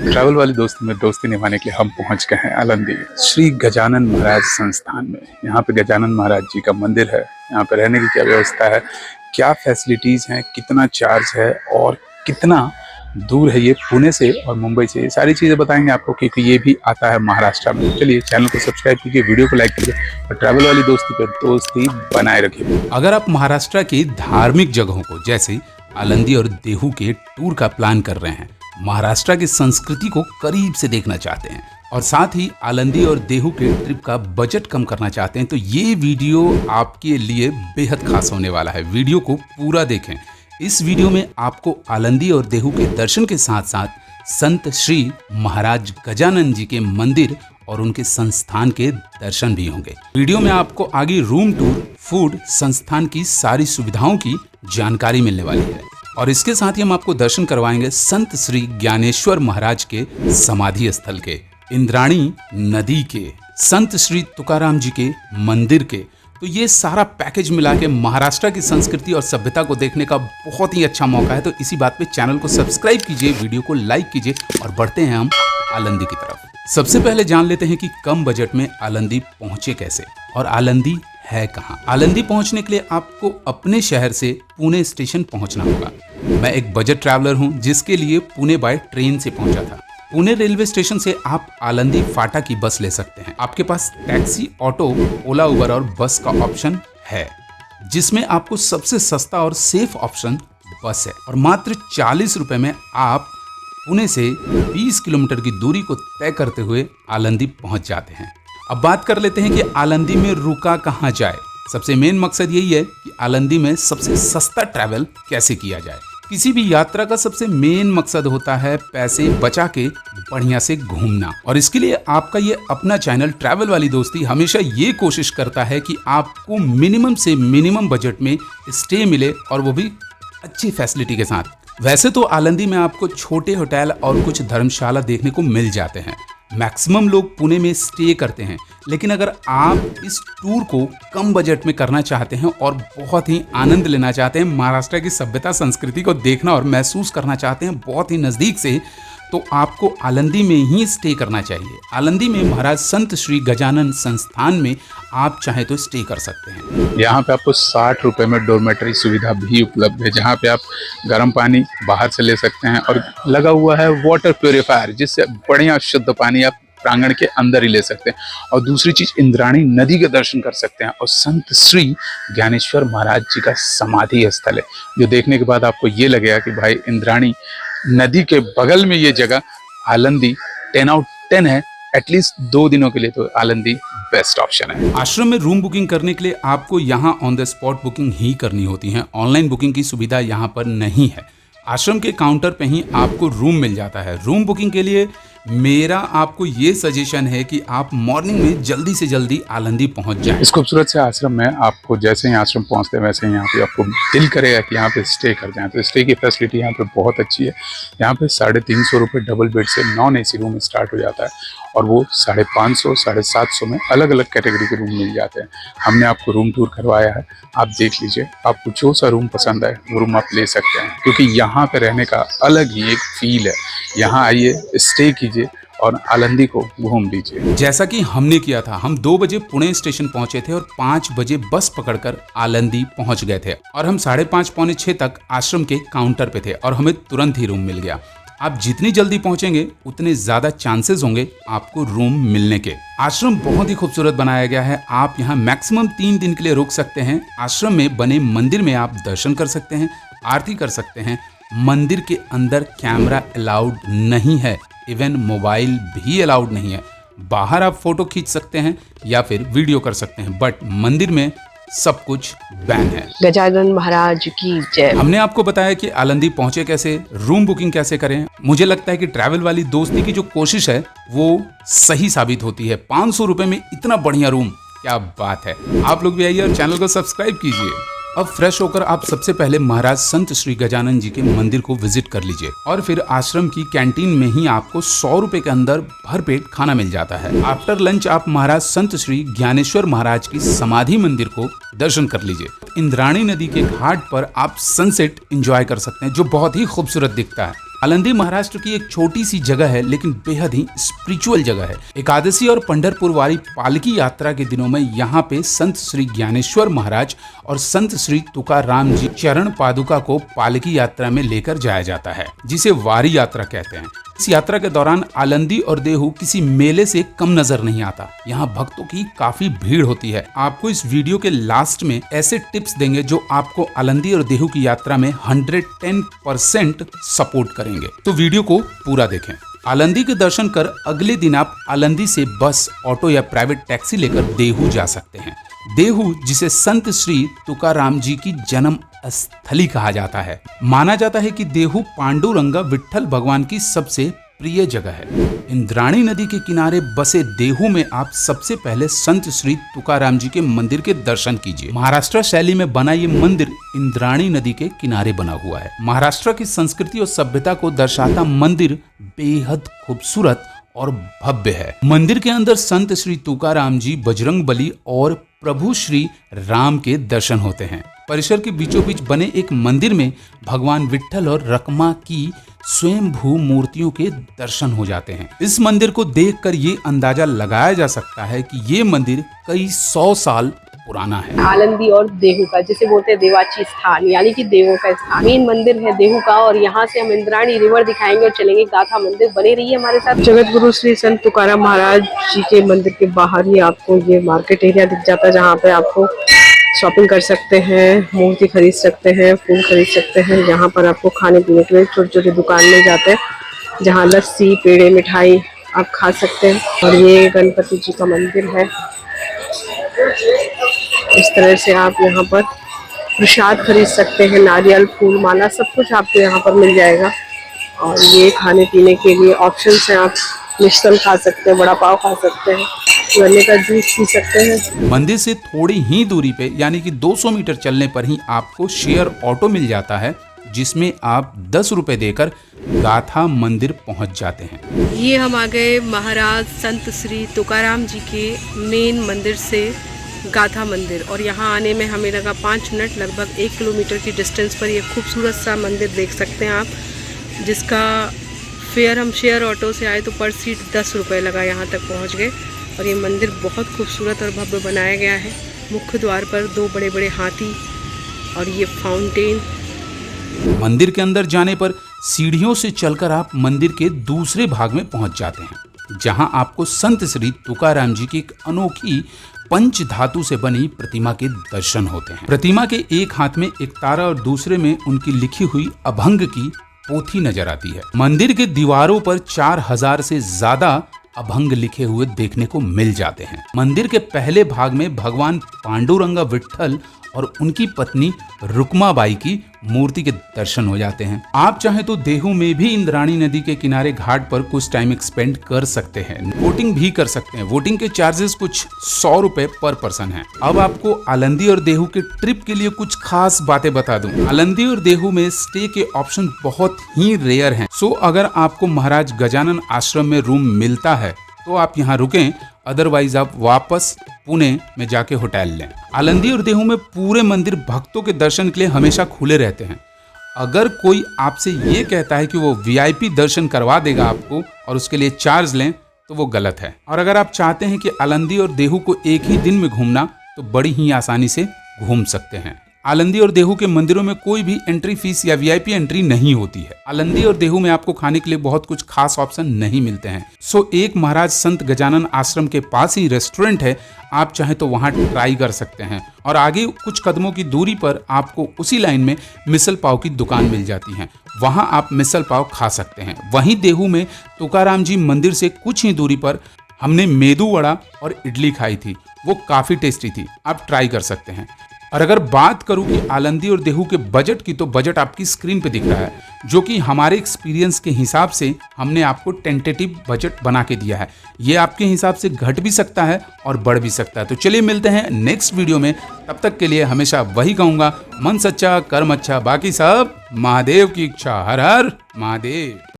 Travel वाली दोस्ती में दोस्ती निभाने के लिए हम पहुंच गए हैं आलंदी श्री गजानन महाराज संस्थान में। यहाँ पे गजानन महाराज जी का मंदिर है। यहाँ पे रहने की क्या व्यवस्था है, क्या फैसिलिटीज हैं, कितना चार्ज है और कितना दूर है ये पुणे से और मुंबई से, ये सारी चीजें बताएंगे आपको, क्योंकि ये भी आता है महाराष्ट्र में। चलिए चैनल को सब्सक्राइब कीजिए, वीडियो को लाइक कीजिए और ट्रैवल वाली दोस्ती पर दोस्ती बनाए रखिए। अगर आप महाराष्ट्र की धार्मिक जगहों को जैसे आलंदी और देहू के टूर का प्लान कर रहे हैं, महाराष्ट्र की संस्कृति को करीब से देखना चाहते हैं और साथ ही आलंदी और देहू के ट्रिप का बजट कम करना चाहते हैं, तो ये वीडियो आपके लिए बेहद खास होने वाला है। वीडियो को पूरा देखें। इस वीडियो में आपको आलंदी और देहू के दर्शन के साथ साथ संत श्री महाराज गजानन जी के मंदिर और उनके संस्थान के दर्शन भी होंगे। वीडियो में आपको आगे रूम टूर, फूड, संस्थान की सारी सुविधाओं की जानकारी मिलने वाली है और इसके साथ ही हम आपको दर्शन करवाएंगे संत श्री ज्ञानेश्वर महाराज के समाधि स्थल के, इंद्राणी नदी के, संत श्री तुकाराम जी के मंदिर के। तो ये सारा पैकेज मिला के महाराष्ट्र की संस्कृति और सभ्यता को देखने का बहुत ही अच्छा मौका है। तो इसी बात पे चैनल को सब्सक्राइब कीजिए, वीडियो को लाइक कीजिए और बढ़ते हैं हम आलंदी की तरफ। सबसे पहले जान लेते हैं कि कम बजट में आलंदी पहुंचे कैसे और आलंदी है कहाँ। आलंदी पहुंचने के लिए आपको अपने शहर से पुणे स्टेशन पहुंचना होगा। मैं एक बजट ट्रैवलर हूं जिसके लिए पुणे बाय ट्रेन से पहुंचा था। पुणे रेलवे स्टेशन से आप आलंदी फाटा की बस ले सकते हैं। आपके पास टैक्सी, ऑटो, ओला, उबर और बस का ऑप्शन है, जिसमें आपको सबसे सस्ता और सेफ ऑप्शन बस है और मात्र 40 रुपए में आप पुणे से 20 किलोमीटर की दूरी को तय करते हुए आलंदी पहुंच जाते हैं। अब बात कर लेते हैं कि आलंदी में रुका कहाँ जाए। सबसे मेन मकसद यही है कि आलंदी में सबसे सस्ता ट्रैवल कैसे किया जाए। किसी भी यात्रा का सबसे मेन मकसद होता है पैसे बचा के बढ़िया से घूमना, और इसके लिए आपका ये अपना चैनल ट्रैवल वाली दोस्ती हमेशा ये कोशिश करता है कि आपको मिनिमम से मिनिमम बजट में स्टे मिले और वो भी अच्छी फैसिलिटी के साथ। वैसे तो आलंदी में आपको छोटे होटल और कुछ धर्मशाला देखने को मिल जाते हैं। मैक्सिमम लोग पुणे में स्टे करते हैं, लेकिन अगर आप इस टूर को कम बजट में करना चाहते हैं और बहुत ही आनंद लेना चाहते हैं, महाराष्ट्र की सभ्यता संस्कृति को देखना और महसूस करना चाहते हैं बहुत ही नज़दीक से, तो आपको आलंदी में ही स्टे करना चाहिए। आलंदी में महाराज संत श्री गजानन संस्थान में आप चाहे तो स्टे कर सकते हैं। यहाँ पे आपको 60 रुपए में डोरमेटरी सुविधा भी उपलब्ध है, जहाँ पे आप गर्म पानी बाहर से ले सकते हैं और लगा हुआ है वाटर प्योरीफायर, जिससे बढ़िया शुद्ध पानी आप प्रांगण के अंदर ही ले सकते हैं। और दूसरी चीज, इंद्राणी नदी के दर्शन कर सकते हैं और संत श्री ज्ञानेश्वर महाराज जी का समाधि स्थल है, जो देखने के बाद आपको ये लगेगा कि भाई इंद्राणी नदी के बगल में ये जगह आलंदी 10 आउट 10 है। एटलीस्ट 2 दिनों के लिए तो आलंदी बेस्ट ऑप्शन है। आश्रम में रूम बुकिंग करने के लिए आपको यहाँ ऑन द स्पॉट बुकिंग ही करनी होती है। ऑनलाइन बुकिंग की सुविधा यहाँ पर नहीं है। आश्रम के काउंटर पे ही आपको रूम मिल जाता है। रूम बुकिंग के लिए मेरा आपको ये सजेशन है कि आप मॉर्निंग में जल्दी से जल्दी आलंदी पहुंच जाएं। इस खूबसूरत से आश्रम में आपको जैसे ही आश्रम पहुंचते हैं वैसे ही यहाँ पे आपको दिल करेगा कि यहाँ पे स्टे कर जाएं। तो स्टे की फैसिलिटी यहाँ पे बहुत अच्छी है। यहाँ पे 350 रुपये डबल बेड से नॉन AC रूम स्टार्ट हो जाता है और वो 550, 750 में अलग अलग कैटेगरी के रूम मिल जाते हैं। हमने आपको रूम टूर करवाया है, आप देख लीजिए। आपको जो सा रूम पसंद है वो रूम आप ले सकते हैं, क्योंकि यहाँ पे रहने का अलग ही एक फील है। यहाँ आइए, स्टे कीजिए और आलंदी को घूम लीजिए। जैसा कि हमने किया था, हम 2 बजे पुणे स्टेशन पहुंचे थे और 5 बजे बस पकड़कर आलंदी पहुंच गए थे और हम 5:30 पौने 6 तक आश्रम के काउंटर पे थे और हमें तुरंत ही रूम मिल गया। आप जितनी जल्दी पहुंचेंगे उतने ज्यादा चांसेस होंगे आपको रूम मिलने के। आश्रम बहुत ही खूबसूरत बनाया गया है। आप यहाँ मैक्सिमम 3 दिन के लिए रुक सकते हैं। आश्रम में बने मंदिर में आप दर्शन कर सकते हैं, आरती कर सकते हैं। मंदिर के अंदर कैमरा अलाउड नहीं है, इवन मोबाइल भी अलाउड नहीं है। बाहर आप फोटो खींच सकते हैं या फिर वीडियो कर सकते हैं, बट मंदिर में सब कुछ बैन है। गजानन महाराज की जय। हमने आपको बताया कि आलंदी पहुंचे कैसे, रूम बुकिंग कैसे करें। मुझे लगता है कि ट्रैवल वाली दोस्ती की जो कोशिश है वो सही साबित होती है। 500 रुपए में इतना बढ़िया रूम, क्या बात है। आप लोग भी आइए और चैनल को सब्सक्राइब कीजिए। अब फ्रेश होकर आप सबसे पहले महाराज संत श्री गजानन जी के मंदिर को विजिट कर लीजिए और फिर आश्रम की कैंटीन में ही आपको 100 रुपए के अंदर भरपेट खाना मिल जाता है। आफ्टर लंच आप महाराज संत श्री ज्ञानेश्वर महाराज की समाधि मंदिर को दर्शन कर लीजिए। इंद्राणी नदी के घाट पर आप सनसेट एंजॉय कर सकते हैं, जो बहुत ही खूबसूरत दिखता है। आलंदी महाराष्ट्र की एक छोटी सी जगह है, लेकिन बेहद ही स्पिरिचुअल जगह है। एकादशी और पंढरपुर वाली पालकी यात्रा के दिनों में यहाँ पे संत श्री ज्ञानेश्वर महाराज और संत श्री तुकाराम जी चरण पादुका को पालकी यात्रा में लेकर जाया जाता है, जिसे वारी यात्रा कहते हैं। इस यात्रा के दौरान आलंदी और देहू किसी मेले से कम नजर नहीं आता। यहाँ भक्तों की काफी भीड़ होती है। आपको इस वीडियो के लास्ट में ऐसे टिप्स देंगे जो आपको आलंदी और देहू की यात्रा में 110% सपोर्ट करेंगे, तो वीडियो को पूरा देखें। आलंदी के दर्शन कर अगले दिन आप आलंदी से बस, ऑटो या प्राइवेट टैक्सी लेकर देहू जा सकते हैं। देहू, जिसे संत श्री तुकाराम जी की जन्म स्थली कहा जाता है। माना जाता है कि देहू पांडुरंगा विट्ठल भगवान की सबसे प्रिय जगह है। इंद्राणी नदी के किनारे बसे देहू में आप सबसे पहले संत श्री तुकाराम जी के मंदिर के दर्शन कीजिए। महाराष्ट्र शैली में बना ये मंदिर इंद्राणी नदी के किनारे बना हुआ है। महाराष्ट्र की संस्कृति और सभ्यता को दर्शाता मंदिर बेहद खूबसूरत और भव्य है। मंदिर के अंदर संत श्री तुकाराम जी, बजरंगबली और प्रभु श्री राम के दर्शन होते हैं। परिसर के बीचों बीच बने एक मंदिर में भगवान विट्ठल और रकमा की स्वयंभू मूर्तियों के दर्शन हो जाते हैं। इस मंदिर को देखकर ये अंदाजा लगाया जा सकता है कि ये मंदिर कई 100 साल पुराना है। आलंदी और देहू का, जिसे बोलते हैं देवाची स्थान, यानी कि देवों का स्थान, मेन मंदिर है देहू का। और यहाँ से हम इंद्राणी रिवर दिखाएंगे और चलेंगे गाथा मंदिर। बने रहिए हमारे साथ। जगत गुरु श्री संत तुकाराम महाराज जी के मंदिर के बाहर ही आपको ये मार्केट एरिया दिख जाता है, जहाँ पे आपको शॉपिंग कर सकते हैं, मूर्ति खरीद सकते हैं, फूल खरीद सकते हैं। यहाँ पर आपको खाने पीने के लिए छोटे छोटे दुकान मिल जाते हैं, जहाँ लस्सी, पेड़े, मिठाई आप खा सकते हैं। और ये गणपति जी का मंदिर है। इस तरह से आप यहाँ पर प्रसाद खरीद सकते हैं, नारियल, फूल, माला, सब कुछ आपको यहाँ पर मिल जाएगा। और ये खाने पीने के लिए ऑप्शंस हैं। आप मिष्टन खा सकते हैं, बड़ा पाव खा सकते हैं, गन्ने का जूस पी सकते हैं। मंदिर से थोड़ी ही दूरी पे, यानी कि 200 मीटर चलने पर ही आपको शेयर ऑटो मिल जाता है, जिसमें आप 10 रुपए देकर गाथा मंदिर पहुंच जाते हैं। ये हम आ गए महाराज संत श्री तुकाराम जी के मेन मंदिर से गाथा मंदिर। और यहाँ आने में हमें लगा 5 मिनट। लगभग 1 किलोमीटर की डिस्टेंस पर ये खूबसूरत सा मंदिर देख सकते हैं आप, जिसका फेयर हम शेयर ऑटो से आए तो पर सीट 10 रुपये लगा। यहाँ तक पहुँच गए। और ये मंदिर बहुत खूबसूरत और भव्य बनाया गया है। मुख्य द्वार पर 2 बड़े बड़े हाथी और ये फाउंटेन। मंदिर के अंदर जाने पर सीढ़ियों से चलकर आप मंदिर के दूसरे भाग में पहुंच जाते हैं, जहां आपको संत श्री तुकाराम जी की एक अनोखी पंच धातु से बनी प्रतिमा के दर्शन होते हैं। प्रतिमा के एक हाथ में एक तारा और दूसरे में उनकी लिखी हुई अभंग की पोथी नजर आती है। मंदिर के दीवारों पर 4000 से ज्यादा अभंग लिखे हुए देखने को मिल जाते हैं। मंदिर के पहले भाग में भगवान पांडुरंगा विट्ठल और उनकी पत्नी रुक्माबाई की मूर्ति के दर्शन हो जाते हैं। आप चाहे तो देहू में भी इंद्राणी नदी के किनारे घाट पर कुछ टाइम एक्सपेंड कर सकते हैं। वोटिंग भी कर सकते हैं। वोटिंग के चार्जेस कुछ 100 रुपए पर पर्सन है। अब आपको आलंदी और देहू के ट्रिप के लिए कुछ खास बातें बता दूं। आलंदी और देहू में स्टे के ऑप्शन बहुत ही रेयर हैं। सो अगर आपको महाराज गजानन आश्रम में रूम मिलता है तो आप यहाँ रुकें, अदरवाइज आप वापस पुणे में जाके होटल लें। आलंदी और देहू में पूरे मंदिर भक्तों के दर्शन के लिए हमेशा खुले रहते हैं। अगर कोई आपसे ये कहता है कि वो VIP दर्शन करवा देगा आपको और उसके लिए चार्ज लें, तो वो गलत है। और अगर आप चाहते हैं कि आलंदी और देहू को एक ही दिन में घूमना, तो बड़ी ही आसानी से घूम सकते हैं। आलंदी और देहू के मंदिरों में कोई भी एंट्री फीस या VIP एंट्री नहीं होती है। आलंदी और देहू में आपको खाने के लिए बहुत कुछ खास ऑप्शन नहीं मिलते हैं। सो एक महाराज संत गजानन आश्रम के पास ही रेस्टोरेंट है, आप चाहे तो वहां ट्राई कर सकते हैं। और आगे कुछ कदमों की दूरी पर आपको उसी लाइन में मिसल पाव की दुकान मिल जाती है, वहां आप मिसल पाव खा सकते हैं। वहीं देहू में तुकाराम जी मंदिर से कुछ ही दूरी पर हमने मेदू वड़ा और इडली खाई थी, वो काफी टेस्टी थी, आप ट्राई कर सकते हैं। और अगर बात करूं कि आलंदी और देहू के बजट की, तो बजट आपकी स्क्रीन पे दिख रहा है, जो कि हमारे एक्सपीरियंस के हिसाब से हमने आपको टेंटेटिव बजट बना के दिया है। ये आपके हिसाब से घट भी सकता है और बढ़ भी सकता है। तो चलिए मिलते हैं नेक्स्ट वीडियो में। तब तक के लिए हमेशा वही कहूंगा, मन सच्चा कर्म अच्छा, बाकी सब महादेव की इच्छा। हर हर महादेव।